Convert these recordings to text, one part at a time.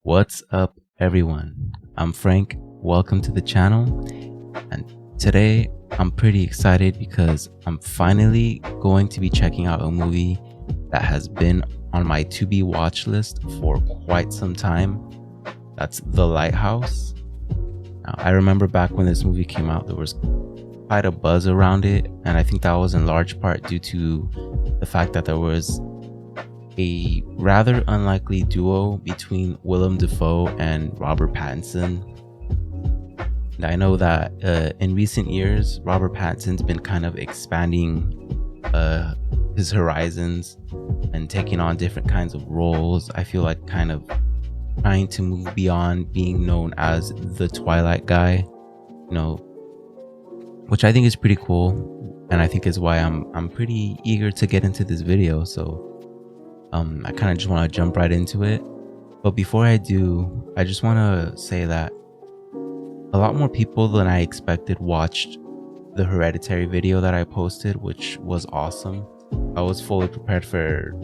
What's up, everyone? I'm Frank. Welcome to the channel. And today I'm pretty excited because I'm finally going to be checking out a movie that has been on my to be watch list for quite some time. That's The Lighthouse. Now, I remember back when this movie came out, there was quite a buzz around it, and I think that was in large part due to the fact that there was a rather unlikely duo between Willem Dafoe and Robert Pattinson. And I know that in recent years, Robert Pattinson's been kind of expanding his horizons and taking on different kinds of roles. I feel like kind of trying to move beyond being known as the Twilight guy, which I think is pretty cool, and I think is why I'm pretty eager to get into this video. So I kind of just want to jump right into it. But before I do, I just want to say that a lot more people than I expected watched the Hereditary video that I posted, which was awesome. I was fully prepared for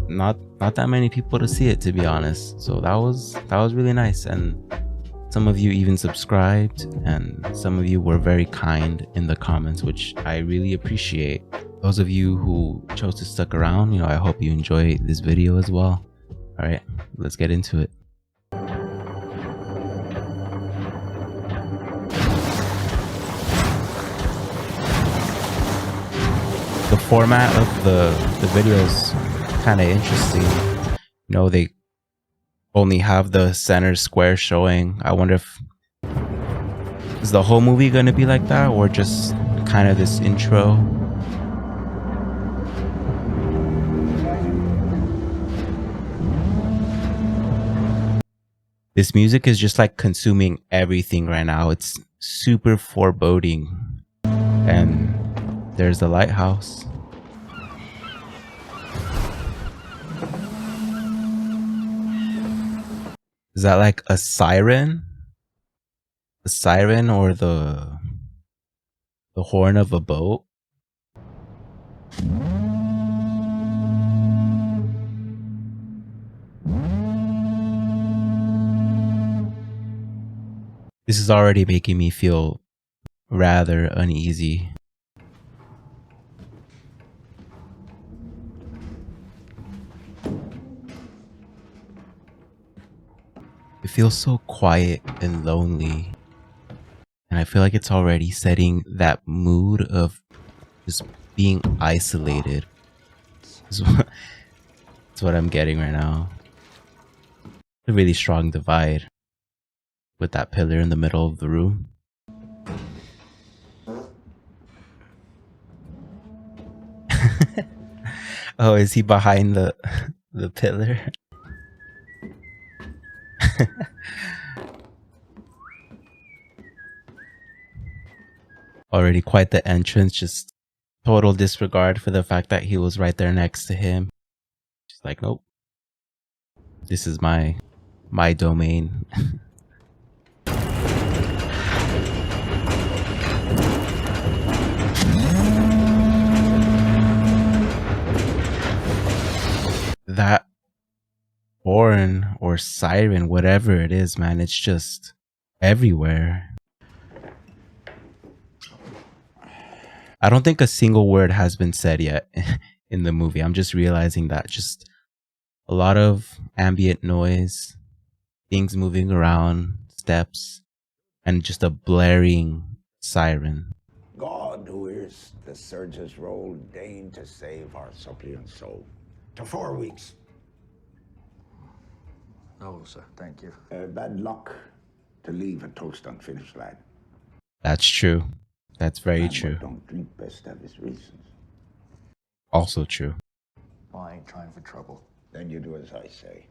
not that many people to see it, to be honest. So that was really nice, and some of you even subscribed, and some of you were very kind in the comments, which I really appreciate. Those of you who chose to stick around, I hope you enjoy this video as well. All right, let's get into it. The format of the video is kind of interesting. They only have the center square showing. I wonder if is the whole movie going to be like that, or just kind of this intro. This music is just like consuming everything right now. It's super foreboding. And there's the lighthouse. Is that like a siren? A siren, or the horn of a boat? This is already making me feel rather uneasy. It feels so quiet and lonely, and I feel like it's already setting that mood of just being isolated. That's what I'm getting right now. A really strong divide with that pillar in the middle of the room. Oh, is he behind the pillar? Already quite the entrance, just total disregard for the fact that he was right there next to him. Just like, nope, this is my domain. That horn or siren, whatever it is, man, it's just everywhere. I don't think a single word has been said yet in the movie. I'm just realizing that just a lot of ambient noise, things moving around, steps, and just a blaring siren. God, who is the surge's role, deign to save our suppliant soul. To 4 weeks. No, sir, thank you. Bad luck to leave a toast unfinished, lad. That's true. That's very Man true. Don't drink best have his reasons. Also true. Well, I ain't trying for trouble. Then you do as I say.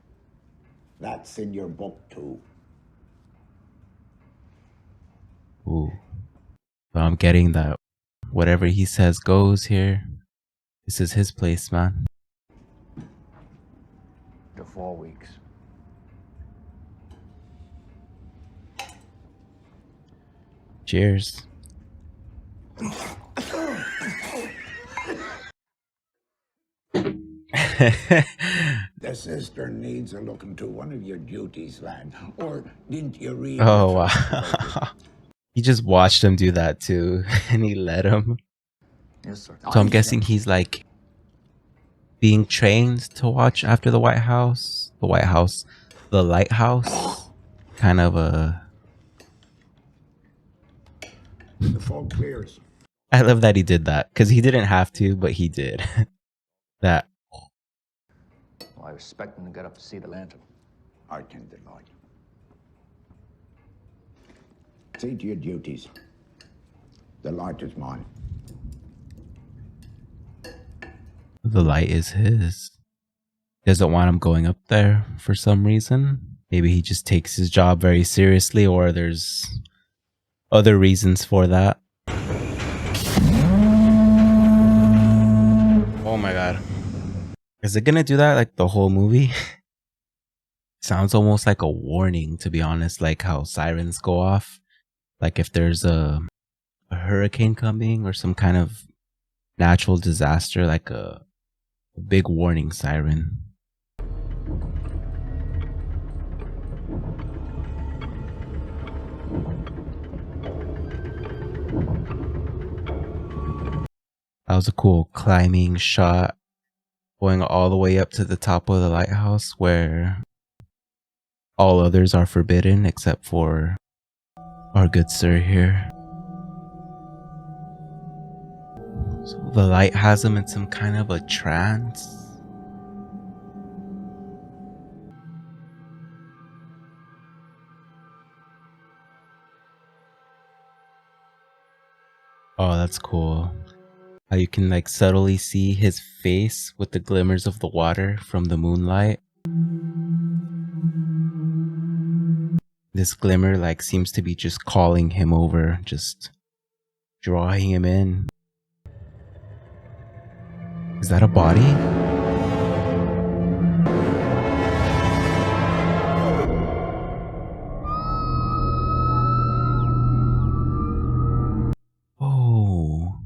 That's in your book too. Ooh. But I'm getting that whatever he says goes here. This is his place, man. To 4 weeks. Cheers. The sister needs a look into one of your duties, lad. Or didn't you read? Oh wow. He just watched him do that too, and he let him. Yes, sir. So I'm guessing he's like being trained to watch after the White House. The Lighthouse. Kind of a. The fog clears. I love that he did that because he didn't have to, but he did. That. Well, I was expecting to get up to see the lantern. I can delight. See to your duties. The light is mine. The light is his. Doesn't want him going up there for some reason. Maybe he just takes his job very seriously, or there's other reasons for that. Oh my god. Is it gonna do that like the whole movie? Sounds almost like a warning, to be honest, like how sirens go off. Like if there's a hurricane coming or some kind of natural disaster, like a big warning siren. That was a cool climbing shot, going all the way up to the top of the lighthouse where all others are forbidden except for our good sir here. So the light has him in some kind of a trance. Oh, that's cool. How you can like subtly see his face with the glimmers of the water from the moonlight. This glimmer like seems to be just calling him over, just drawing him in. Is that a body? Oh.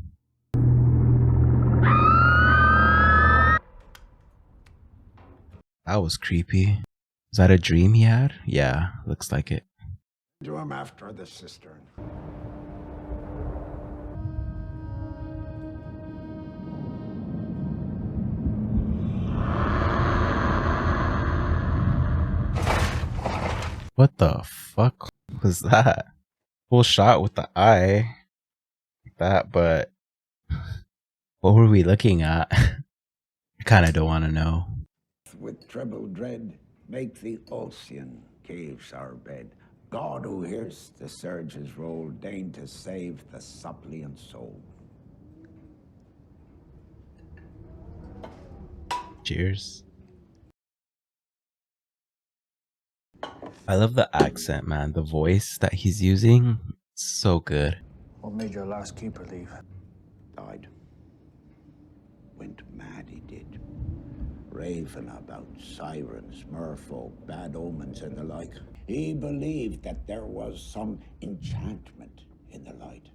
That was creepy. Is that a dream he had? Yeah, looks like it. Do him after the cistern. What the fuck was that? Full shot with the eye. Like that, but what were we looking at? I kinda don't wanna know. With treble dread, make the Ocean caves our bed. God who hears the surges roll, deign to save the suppliant soul. Cheers. I love the accent, man. The voice that he's using, so good. What made your last keeper leave? Died. Went mad, he did. Raving about sirens, merfolk, bad omens, and the like. He believed that there was some enchantment in the light.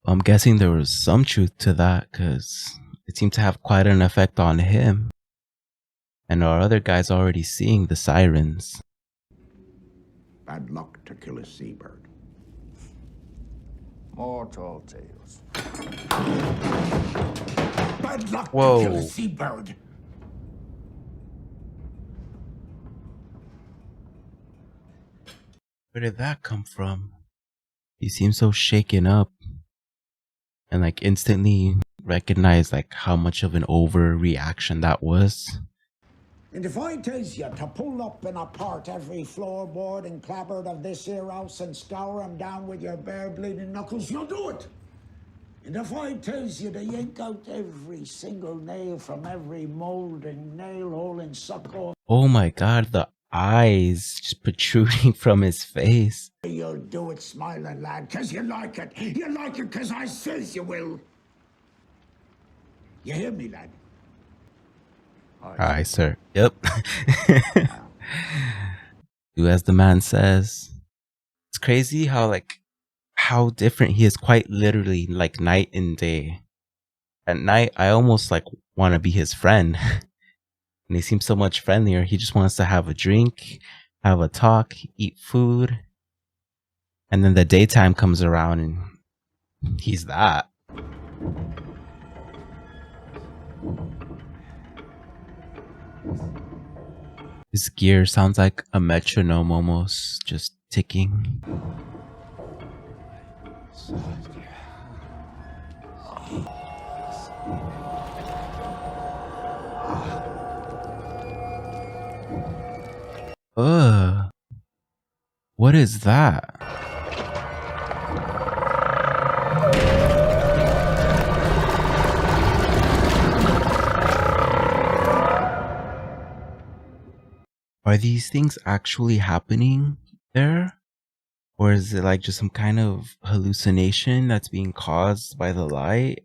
I'm guessing there was some truth to that, because it seemed to have quite an effect on him. And our other guy's already seeing the sirens. Bad luck to kill a seabird. More tall tales. Bad luck Whoa. to kill a seabird. Where did that come from? He seems so shaken up. And like instantly recognized like how much of an overreaction that was. And if I tells you to pull up and apart every floorboard and clapboard of this here house and scour 'em down with your bare bleeding knuckles, you'll do it. And if I tells you to yank out every single nail from every moulding nail hole and suckhole, Oh my god, the eyes just protruding from his face. you'll do it smiling, lad, 'cause you like it. You like it 'cause I says you will. You hear me, lad? Aye, sir. Yep. Do as the man says. It's crazy how different he is, quite literally, like night and day. At night, I almost like want to be his friend. And he seems so much friendlier. He just wants to have a drink, have a talk, eat food. And then the daytime comes around and he's that. His gear sounds like a metronome almost, just ticking. Ugh. What is that? Are these things actually happening there? Or is it like just some kind of hallucination that's being caused by the light?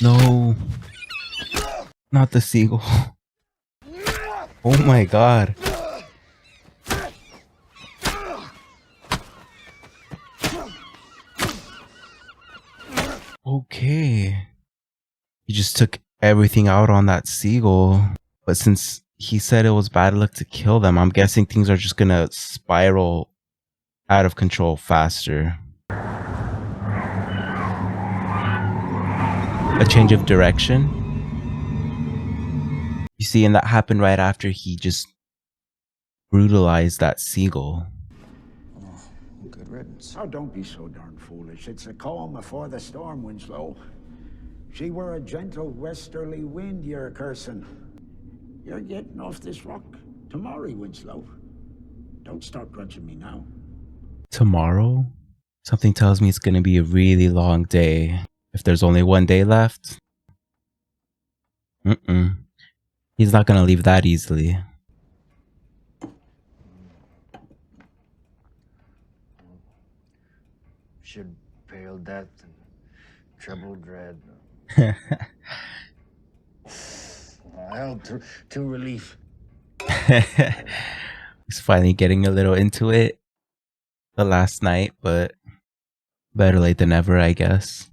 No. Not the seagull. Oh my god. Okay. He just took everything out on that seagull. But since he said it was bad luck to kill them, I'm guessing things are just gonna spiral out of control faster. A change of direction. You see, and that happened right after he just brutalized that seagull. Oh, good riddance. Oh, don't be so darn foolish. It's a calm before the storm, Winslow. She were a gentle westerly wind you're cursing. You're getting off this rock tomorrow, Winslow. Don't start grudging me now. Tomorrow? Something tells me it's gonna be a really long day. If there's only one day left. He's not gonna leave that easily. Should pale death and treble dread. Hell to relief. He's finally getting a little into it the last night, but better late than never, I guess.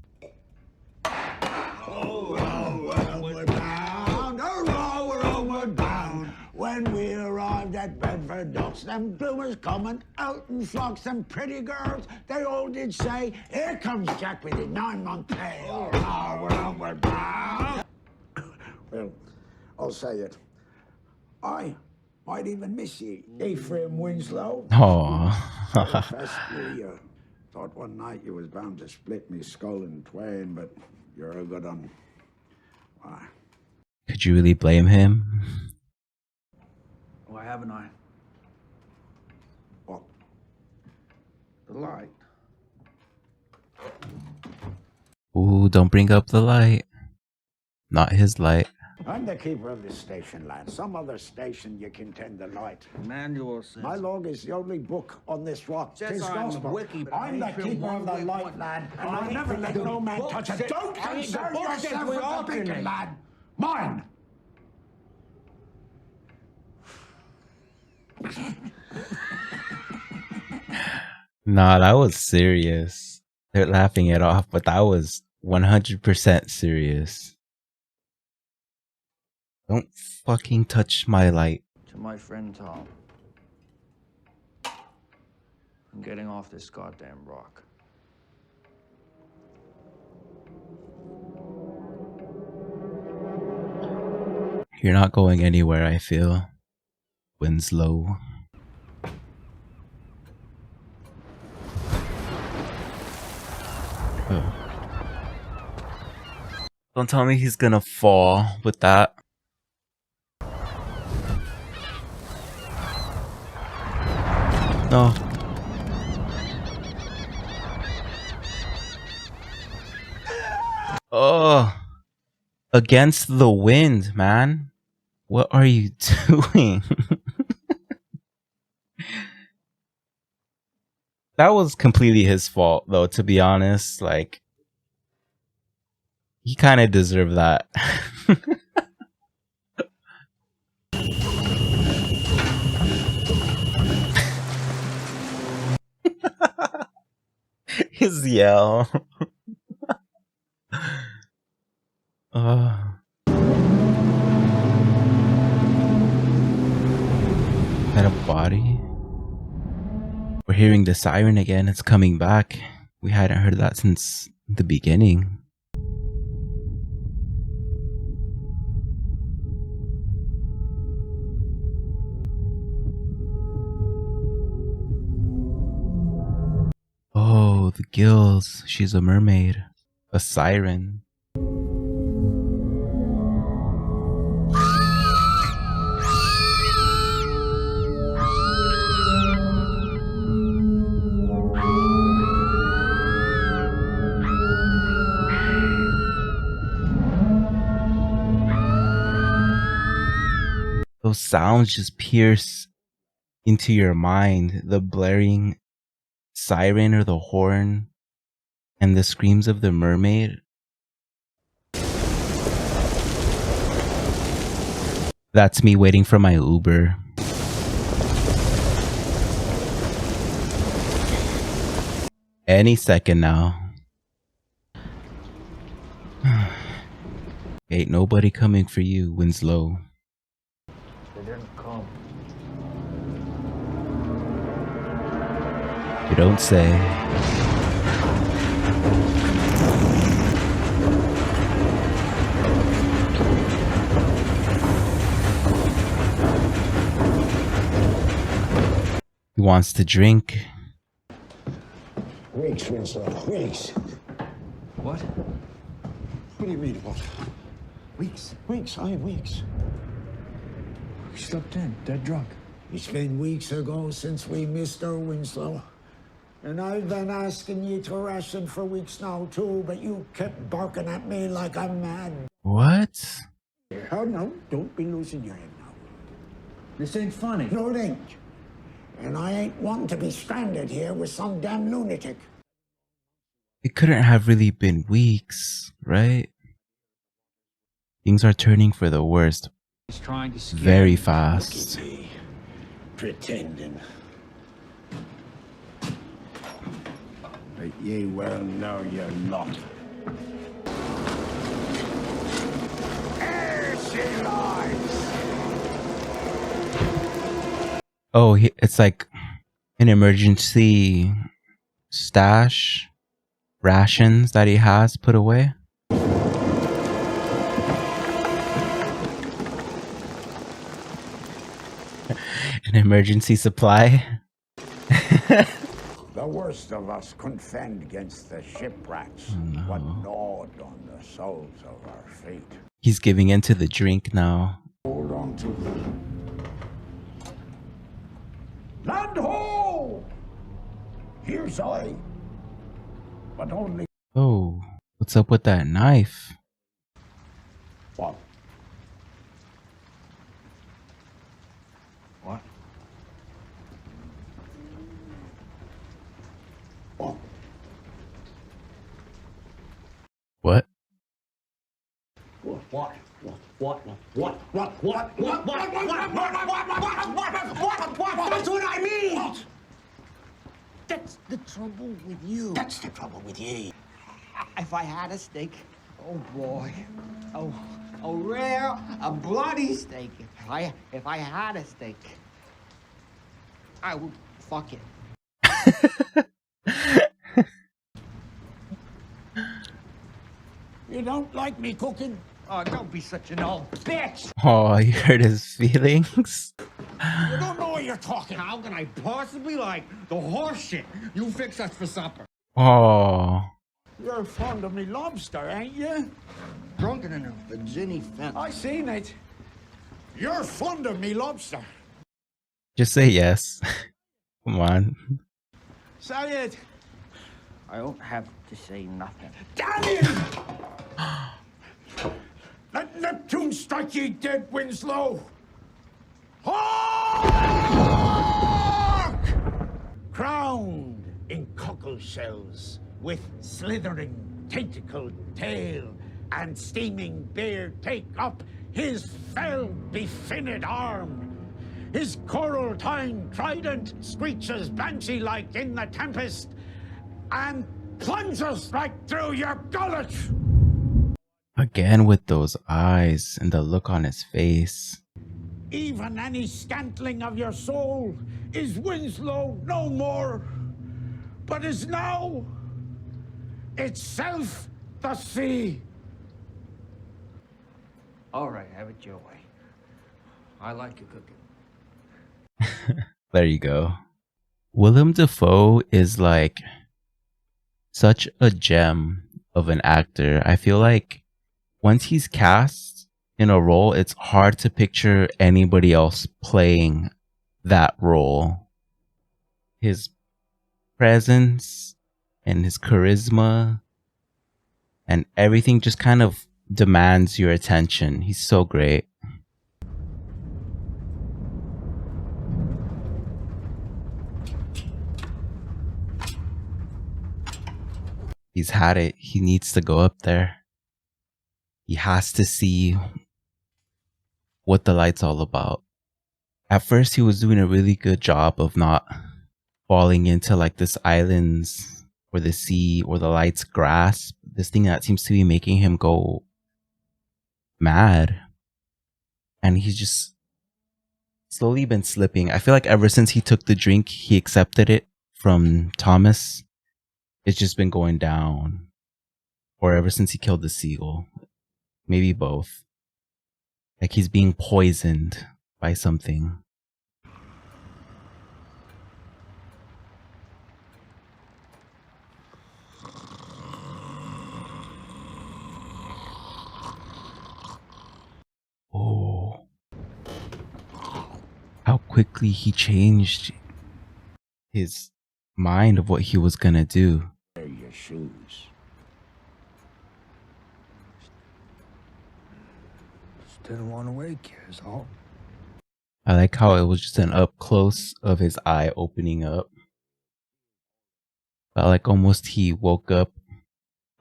When we arrived at Bedford Docks, them bloomers coming out in flocks, them pretty girls, they all did say, here comes Jack with his 9-month tail. Oh, we're homeward bound. Well, I'll say it. I might even miss you, Ephraim Winslow. Aww. Firstly, thought one night you was bound to split me skull in twain, but you're a good one. Why? Could you really blame him? Why haven't I? What? The light. Ooh, don't bring up the light. Not his light. I'm the keeper of this station, lad. Some other station you can tend the light. Manual says. My log is the only book on this rock. Says Tis I'm gospel. wiki, but I'm the I ain't keeper been of the one light, with lad, and I I'll ain't never been let the no man book touch it. said- Don't I ain't the concern book said yourself we're with all the beacon, finished. lad. Mine. Nah, that was serious. They're laughing it off, but that was 100% serious. Don't fucking touch my light. To my friend Tom. I'm getting off this goddamn rock. You're not going anywhere, I feel. Winslow. Oh. Don't tell me he's gonna fall with that. No. Oh. Against the wind, man. What are you doing? That was completely his fault, though, to be honest. Like, he kind of deserved that. His yell. Is that a body? We're hearing the siren again. It's coming back. We hadn't heard that since the beginning. Oh, the gills. She's a mermaid. A siren. Those sounds just pierce into your mind. The blaring siren or the horn and the screams of the mermaid. That's me waiting for my Uber. Any second now. Ain't nobody coming for you, Winslow. They didn't come. You don't say. He wants to drink. Weeks, Winslow, weeks. What? What do you mean, what? Weeks. Weeks, aye, weeks. We slept in, dead drunk. It's been weeks ago since we missed her, Winslow. And I've been asking you to ration for weeks now, too, but you kept barking at me like I'm mad. What? Oh, no, don't be losing your head now. This ain't funny. No, it ain't. And I ain't wanting to be stranded here with some damn lunatic. It couldn't have really been weeks, right? Things are turning for the worst He's trying to scare very me. fast. Look at me, pretending. But ye well know you're not. There she lies! Oh, it's like an emergency stash rations that he has put away. An emergency supply. The worst of us couldn't fend against the shipwrecks. What gnawed on the soles of our feet. He's giving in to the drink now. Hold on to them. Land ho! Here's I. But only Oh, what's up with that knife? what? What? What? What? What? That's what I mean! What? That's the trouble with you. That's the trouble with you. If I had a steak, oh boy, a rare, a bloody steak. If I had a steak, I would fuck it. You don't like me cooking? Oh, don't be such an old bitch! Oh, you hurt his feelings? You don't know what you're talking. How can I possibly like the horse shit you fix us for supper? Oh. You're fond of me lobster, ain't you? Drunken enough for Ginny Fent. I seen it. You're fond of me lobster. Just say yes. Come on. Say it. I don't have to say nothing. Damn you! Let Neptune strike ye dead, Winslow! Hark! Crowned in cockle shells, with slithering tentacled tail and steaming beard, take up his fell befinned arm. His coral-tined trident screeches banshee-like in the tempest, and plunges right through your gullet. Again with those eyes and the look on his face. Even any scantling of your soul is Winslow no more, but is now itself the sea. All right, have it your way. I like your cooking. There you go. Willem Dafoe is like such a gem of an actor. I feel like once he's cast in a role, it's hard to picture anybody else playing that role. His presence and his charisma and everything just kind of demands your attention. He's so great. He's had it. He needs to go up there. He has to see what the light's all about. At first, he was doing a really good job of not falling into like this islands or the sea or the light's grasp. This thing that seems to be making him go mad. And he's just slowly been slipping. I feel like ever since he took the drink, he accepted it from Thomas. It's just been going down. Or ever since he killed the seagull. Maybe both. Like he's being poisoned by something. Oh. How quickly he changed his mind of what he was gonna do. Wear your shoes. Just didn't want to wake you, is all. I like how it was just an up close of his eye opening up. Felt like almost he woke up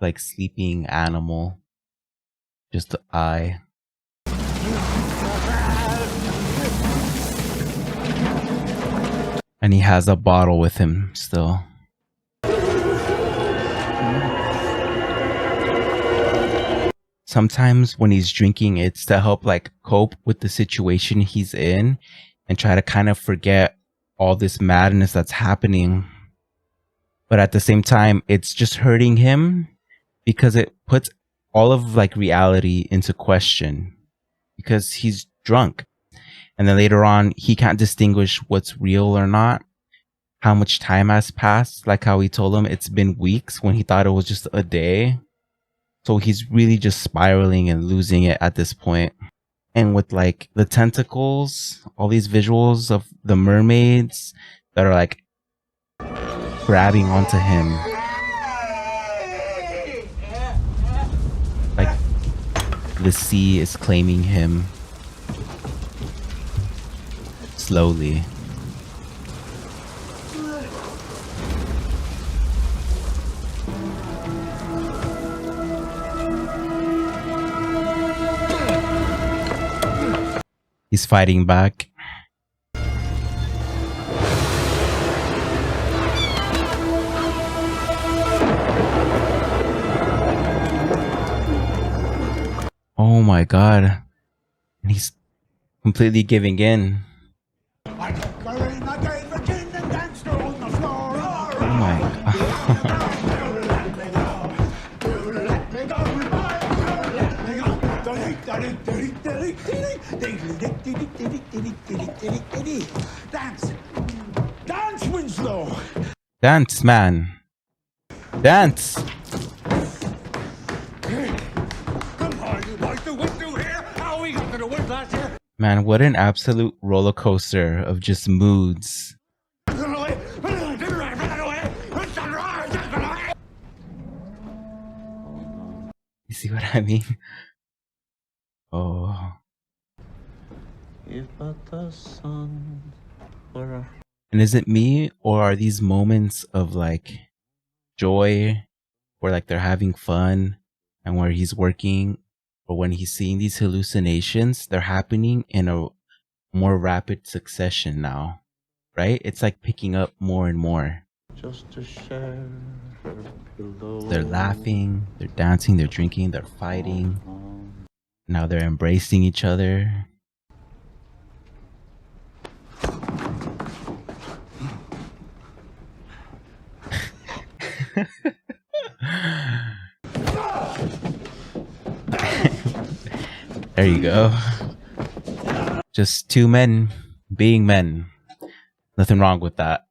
like sleeping animal. Just the eye. And he has a bottle with him still. Sometimes when he's drinking, it's to help like cope with the situation he's in and try to kind of forget all this madness that's happening. But at the same time, it's just hurting him because it puts all of like reality into question because he's drunk. And then later on, he can't distinguish what's real or not. How much time has passed. Like how he told him it's been weeks when he thought it was just a day. So he's really just spiraling and losing it at this point. And with like the tentacles, all these visuals of the mermaids that are like grabbing onto him. Like the sea is claiming him. Slowly. He's fighting back. Oh my god. And he's completely giving in. I took her in, I gave her gin and danced her on the floor. Oh my god. Dance! Dance, Winslow! Dance, man. Dance! Come on, you like the window here? How we got to the wind last year? Man, what an absolute roller coaster of just moods. You see what I mean? Oh. If but the sun were a... And is it me, or are these moments of like joy where like they're having fun and where he's working, or when he's seeing these hallucinations, they're happening in a more rapid succession now, right? It's like picking up more and more. just to share her pillow. They're laughing, they're dancing, they're drinking, they're fighting. Now they're embracing each other. There you go. Just two men being men. Nothing wrong with that.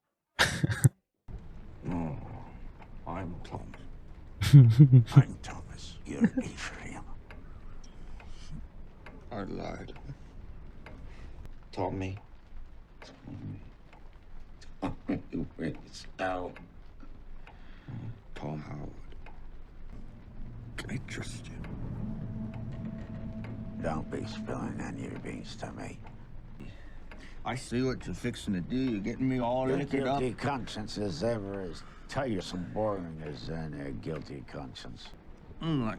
No, I'm Thomas. I'm Thomas. You're Ephraim. I lied. Tommy. It's Al. Tom Howard. Can I trust you? Don't be spilling any of your beans to me. I see what you're fixing to do. You're getting me all Your liquored up. guilty conscience is ever as tiresome boring as any guilty conscience. I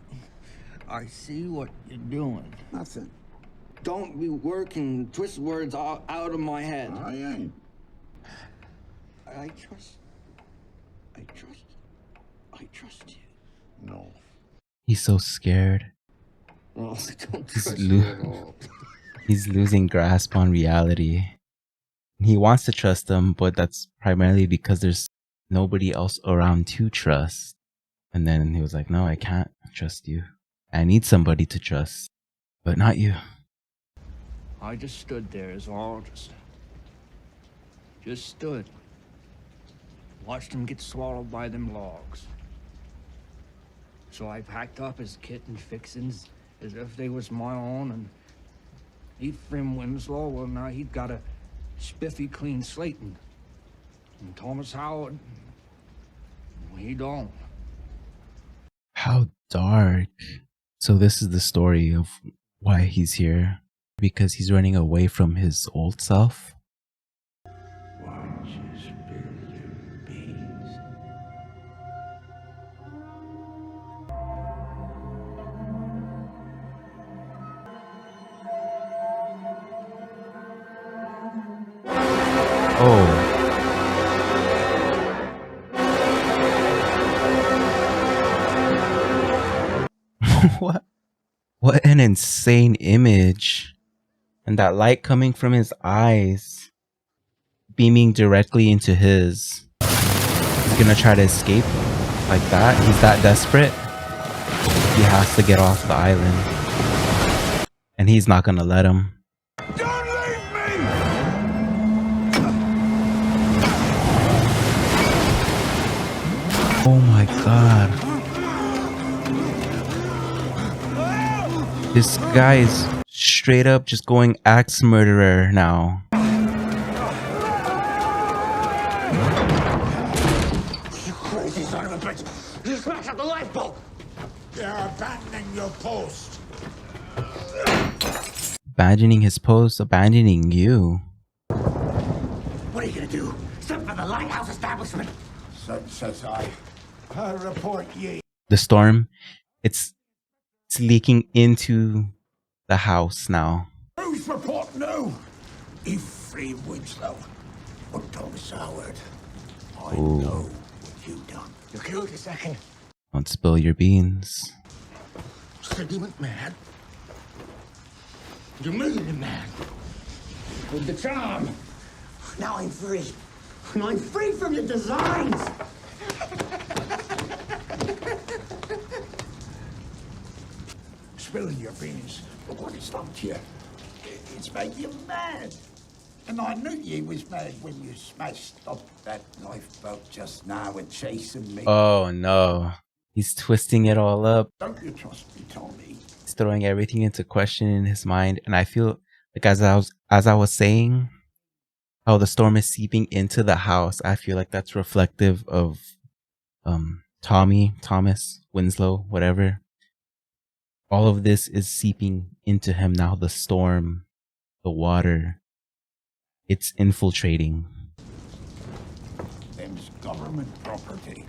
see what you're doing. Nothing. Don't be working twist words out of my head. I ain't. I trust you. No. He's so scared. Oh, I don't He's, trust you at all. he's losing grasp on reality. He wants to trust them, but that's primarily because there's nobody else around to trust. And then he was like, no, I can't trust you. I need somebody to trust, but not you. I just stood there as all just stood. Watched him get swallowed by them logs. So I packed up his kit and fixings as if they was my own, and Ephraim Winslow, well, now he'd got a spiffy clean slate, and Thomas Howard, well, he don't. How dark. So this is the story of why he's here. Because he's running away from his old self. Why'd you spill your beans? Oh. What an insane image. And that light coming from his eyes, beaming directly into his. He's gonna try to escape like that. He's that desperate. He has to get off the island. And he's not gonna let him. Don't leave me! Oh my god. This guy is straight up just going axe murderer now. You crazy son of a bitch! You smashed up the lifeboat! You're abandoning your post! Abandoning his post, abandoning you. What are you gonna do? Step for the lighthouse establishment! So says I. I report ye. The storm, it's leaking into the house now. Whose report? No! Ephraim Winslow. Or Thomas Howard. I know what you've done. You killed a second. Don't spill your beans. Said you went mad. You made him mad. With the charm. Now I'm free. Now I'm free from your designs. Spilling your beans. Look what it's done to you. It's made you mad. And I knew you was mad when you smashed up that lifeboat just now and chasing me. Oh no. He's twisting it all up. Don't you trust me, Tommy? He's throwing everything into question in his mind. And I feel like as I was saying, how the storm is seeping into the house, I feel like that's reflective of Thomas, Winslow, whatever. All of this is seeping into him now. The storm, the water, it's infiltrating. Them's government property.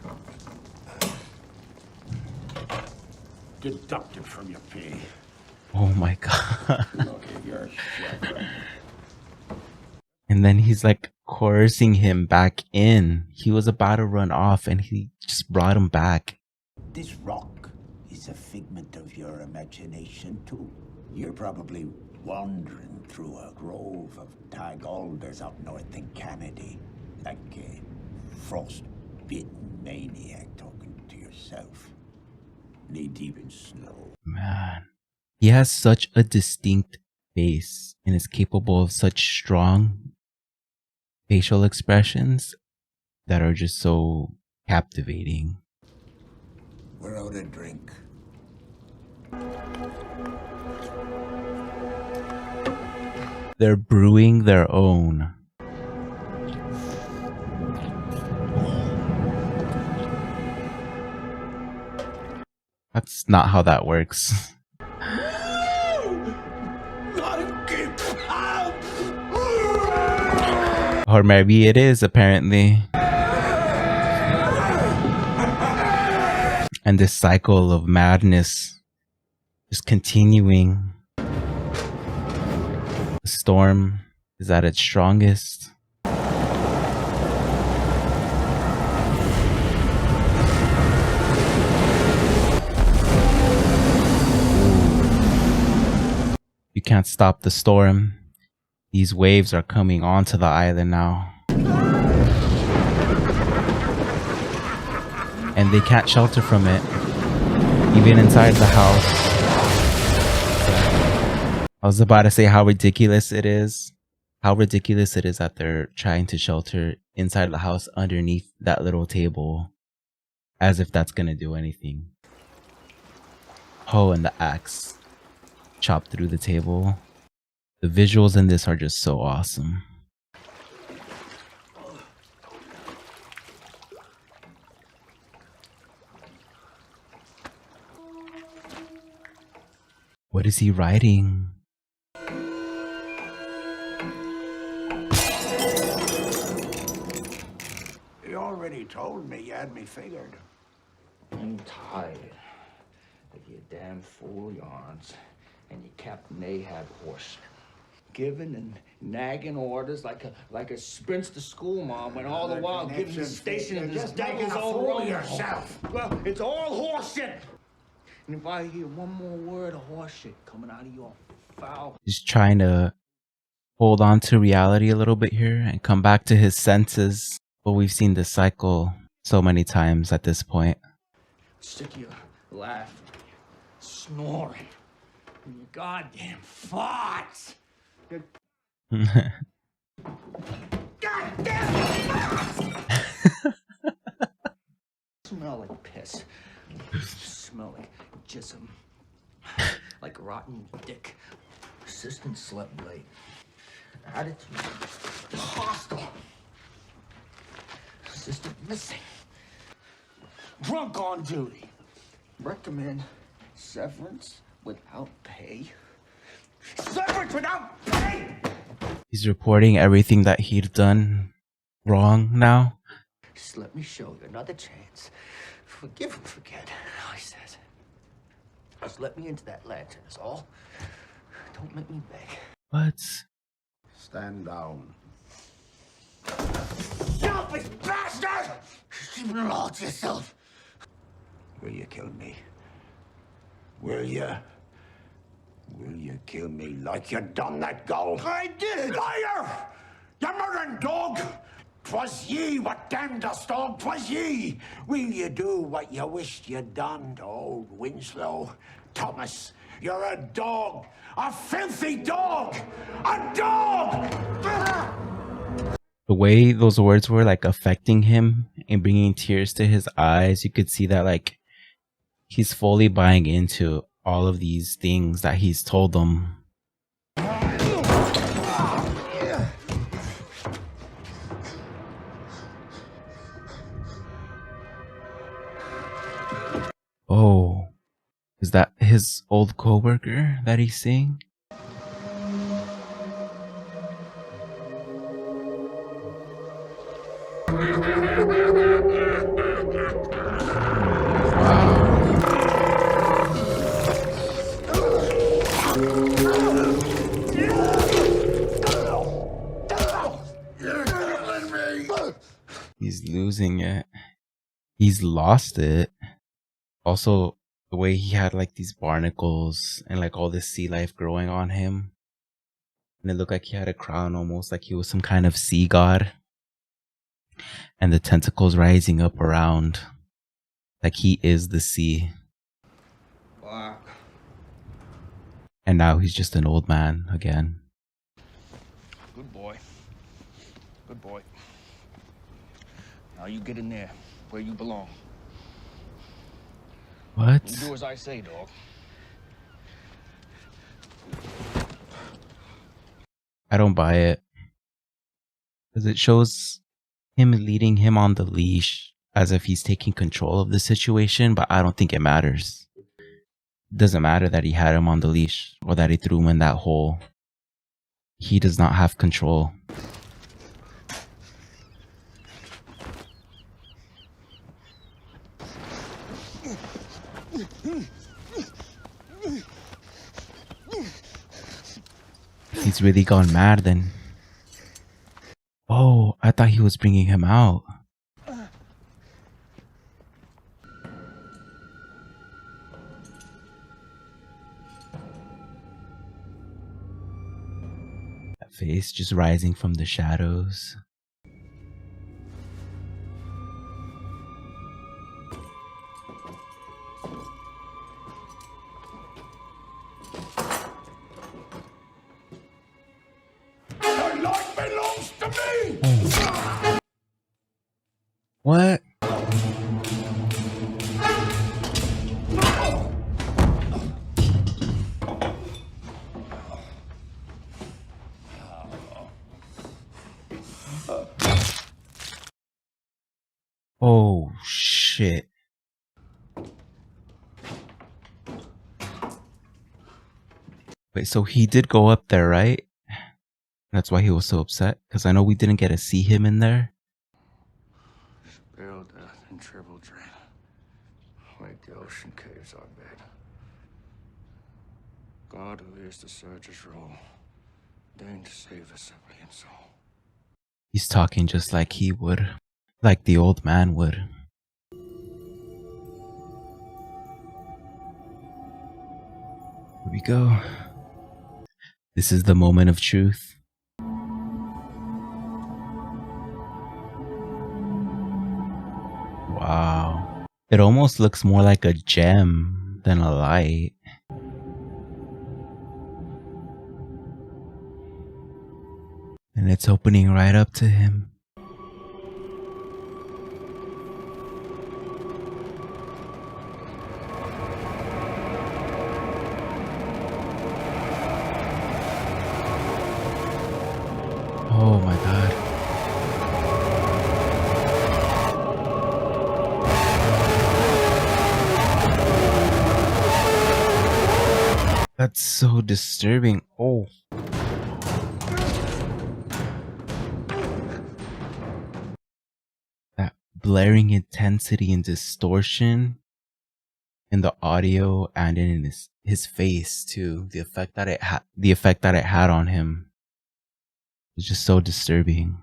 Deducted from your pay. Oh my god. Look at your shepherd. And then he's like coercing him back in. He was about to run off and he just brought him back. This rock is a figment of your imagination, too. You're probably wandering through a grove of tag alders up north in Canada, like a frost-bitten maniac talking to yourself, knee-deep in snow. Man, he has such a distinct face and is capable of such strong facial expressions that are just so captivating. We're out of drink. They're brewing their own. That's not how that works. Or maybe it is, apparently. And this cycle of madness is continuing. The storm is at its strongest. You can't stop the storm. These waves are coming onto the island now. And they can't shelter from it, even inside the house. I was about to say how ridiculous it is. How ridiculous it is that they're trying to shelter inside the house underneath that little table. As if that's gonna do anything. Oh, and the axe chopped through the table. The visuals in this are just so awesome. What is he writing? You already told me you had me figured. I'm tired of your damn fool yarns and your Captain Ahab horse. Giving and nagging orders like a sprints school mom when all the while giving the station and just making devil's a own fool of road. yourself. Well, it's all horseshit. And if I hear one more word of horseshit coming out of your foul... He's trying to hold on to reality a little bit here and come back to his senses. But we've seen this cycle so many times at this point. Sick of you laughing, snoring, and your goddamn farts. Goddamn farts! Smell like piss. Smell like jism. Like rotten dick. Persistent slept late. Attitude hostile. Assistant missing. Drunk on duty. Recommend severance without pay. Severance without pay! He's reporting everything that he'd done wrong now. Just let me show you another chance. Forgive and forget, I said. Just let me into that lantern, is all. Don't make me beg. What? Stand down. Selfish bastard! Keep it all to yourself. Will you kill me? Will you? Will you kill me like you done that gold? I did! Liar! You murdering dog! 'Twas ye what damned us, dog, 'twas ye! Will you do what you wished you'd done to old Winslow? Thomas, you're a dog! A filthy dog! A dog! The way those words were like affecting him and bringing tears to his eyes, you could see that like he's fully buying into all of these things that he's told them. Oh, is that his old coworker that he's seeing? losing it. He's lost it. Also, the way he had like these barnacles and like all this sea life growing on him. And it looked like he had a crown, almost like he was some kind of sea god. And the tentacles rising up around. Like he is the sea. Fuck. And now he's just an old man again. Good boy. Good boy. Now you get in there where you belong. What? You do as I say, dog. I don't buy it. Because it shows him leading him on the leash as if he's taking control of the situation, but I don't think it matters. It doesn't matter that he had him on the leash or that he threw him in that hole. He does not have control. He's really gone mad then. Oh, I thought he was bringing him out. That face just rising from the shadows. The light belongs to me! What? Oh shit. Wait, so he did go up there, right? That's why he was so upset? Because I know we didn't get to see him in there. Spare death and triple drain. Make the ocean caves our bed. God who hears the surge's roll, deign to save a suppliant soul. He's talking just like he would. Like the old man would. Here we go. This is the moment of truth. Wow. It almost looks more like a gem than a light. And it's opening right up to him. Oh my god. That's so disturbing. Oh. That blaring intensity and distortion in the audio and in his face too. The effect that it had on him. It's just so disturbing.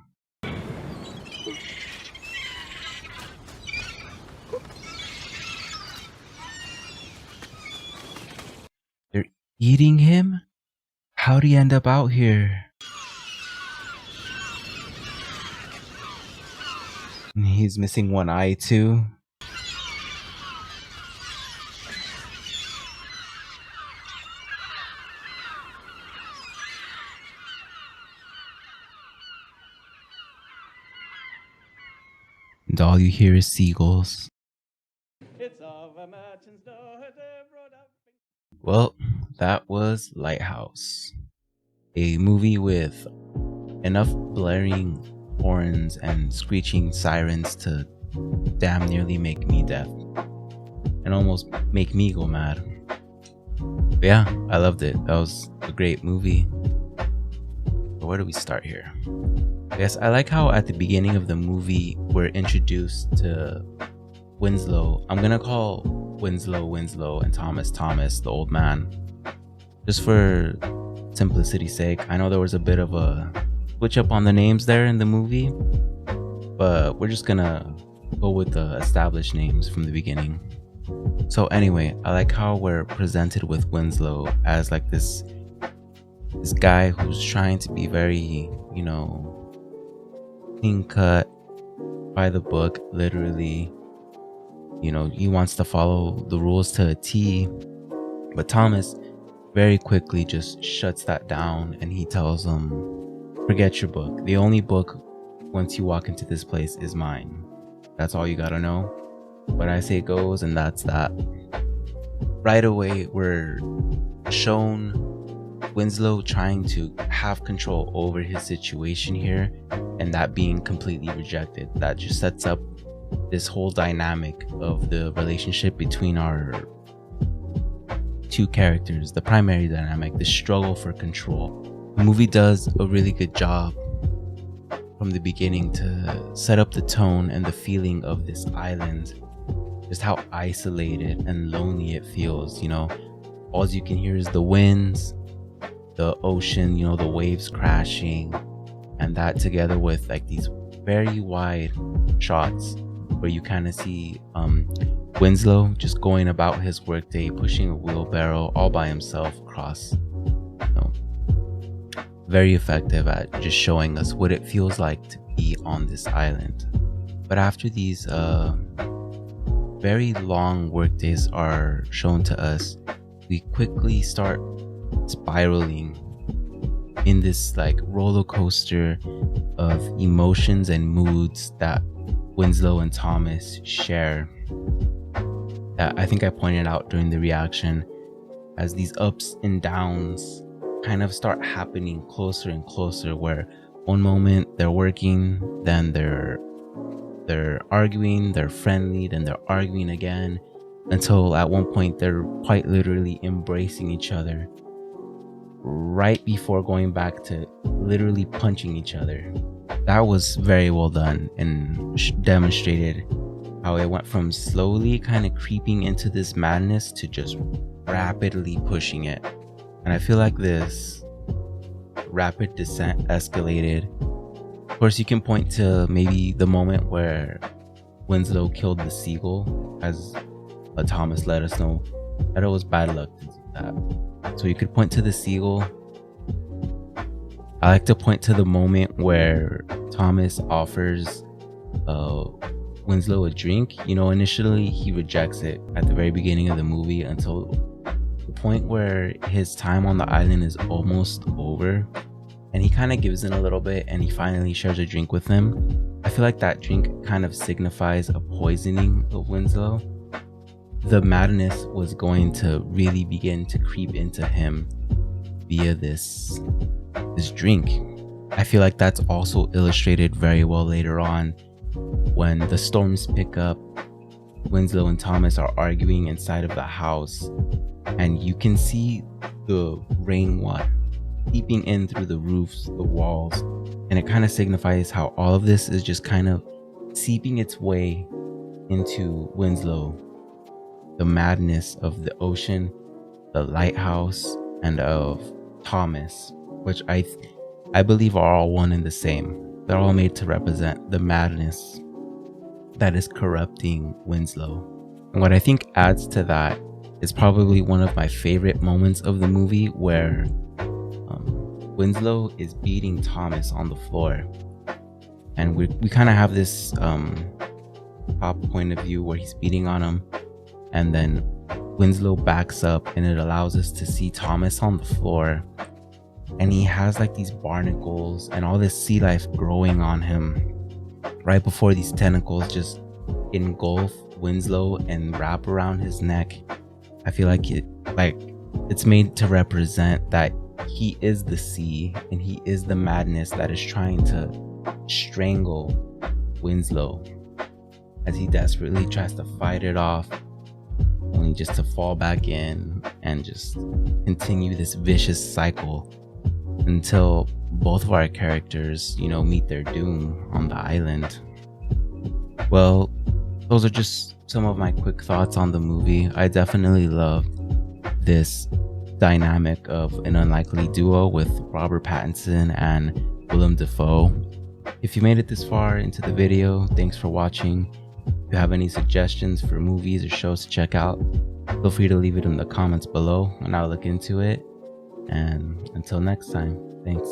They're eating him? How'd he end up out here? And he's missing one eye too. And all you hear is seagulls. Well, that was Lighthouse. A movie with enough blaring horns and screeching sirens to damn nearly make me deaf. And almost make me go mad. But yeah, I loved it. That was a great movie. But where do we start here? I guess I like how at the beginning of the movie we're introduced to Winslow. I'm gonna call Winslow and Thomas the old man, just for simplicity's sake. I know there was a bit of a switch up on the names there in the movie, but we're just gonna go with the established names from the beginning. So anyway, I like how we're presented with Winslow as like this guy who's trying to be very, clean cut, by the book, literally. He wants to follow the rules to a T, but Thomas very quickly just shuts that down, and he tells him, forget your book. The only book once you walk into this place is mine. That's all you gotta know. What I say goes, and that's that. Right away, we're shown Winslow trying to have control over his situation here, and that being completely rejected. That just sets up this whole dynamic of the relationship between our two characters, the primary dynamic, the struggle for control. The movie does a really good job from the beginning to set up the tone and the feeling of this island, just how isolated and lonely it feels. All you can hear is the winds, the ocean, the waves crashing, and that together with like these very wide shots where you kind of see Winslow just going about his workday, pushing a wheelbarrow all by himself across. Very effective at just showing us what it feels like to be on this island. But after these very long workdays are shown to us, we quickly start spiraling in this like roller coaster of emotions and moods that Winslow and Thomas share, that I think I pointed out during the reaction, as these ups and downs kind of start happening closer and closer, where one moment they're working, then they're arguing, they're friendly, then they're arguing again, until at one point they're quite literally embracing each other, right before going back to literally punching each other. That was very well done and demonstrated how it went from slowly kind of creeping into this madness to just rapidly pushing it. And I feel like this rapid descent escalated. Of course, you can point to maybe the moment where Winslow killed the seagull, as Thomas let us know that it was bad luck to do that. So you could point to the seagull. I like to point to the moment where Thomas offers Winslow a drink. Initially he rejects it at the very beginning of the movie until the point where his time on the island is almost over, and he kind of gives in a little bit and he finally shares a drink with him. I feel like that drink kind of signifies a poisoning of Winslow. The madness was going to really begin to creep into him via this drink. I feel like that's also illustrated very well later on when the storms pick up. Winslow and Thomas are arguing inside of the house, and you can see the rainwater seeping in through the roofs, the walls, and it kind of signifies how all of this is just kind of seeping its way into Winslow. The madness of the ocean, the lighthouse, and of Thomas, which I believe are all one and the same. They're all made to represent the madness that is corrupting Winslow. And what I think adds to that is probably one of my favorite moments of the movie, where Winslow is beating Thomas on the floor, and we kind of have this top point of view where he's beating on him, and then Winslow backs up and it allows us to see Thomas on the floor, and he has like these barnacles and all this sea life growing on him right before these tentacles just engulf Winslow and wrap around his neck. I feel like it's made to represent that he is the sea and he is the madness that is trying to strangle Winslow as he desperately tries to fight it off, only just to fall back in and just continue this vicious cycle until both of our characters, meet their doom on the island. Well, those are just some of my quick thoughts on the movie. I definitely love this dynamic of an unlikely duo with Robert Pattinson and Willem Dafoe. If you made it this far into the video, thanks for watching. If you have any suggestions for movies or shows to check out, feel free to leave it in the comments below and I'll look into it. And until next time, thanks.